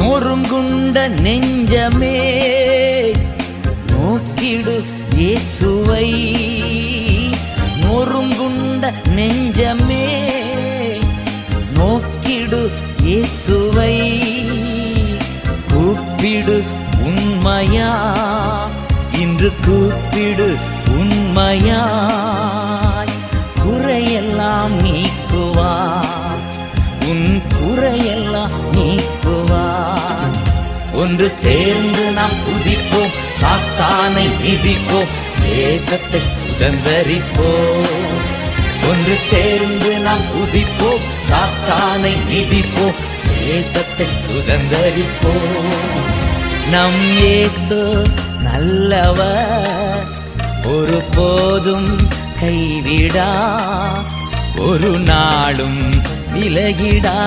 நொறுங்குண்ட நெஞ்சமே நோக்கிடு இயேசுவை. நொறுங்குண்ட நெஞ்சமே நோக்கிடு இயேசுவை. கூப்பிடு உண்மையா இன்று கூப்பிடு உண்மையாய். குறையெல்லாம் நீக்குவார், உன் குறையெல்லாம் நீக்குவார். ஒன்று சேர்ந்து நாம் துதிப்போம், சாத்தானை மிதிப்போம், தேசத்தை சுதந்தரிப்போம். ஒன்று சேர்ந்து நாம் துதிப்போம், சாத்தானை மிதிப்போம், தேசத்தை சுதந்தரிப்போம். நம் இயேசு நல்லவர், ஒரு போதும் கைவிடா, ஒரு நாளும் விலகிடா.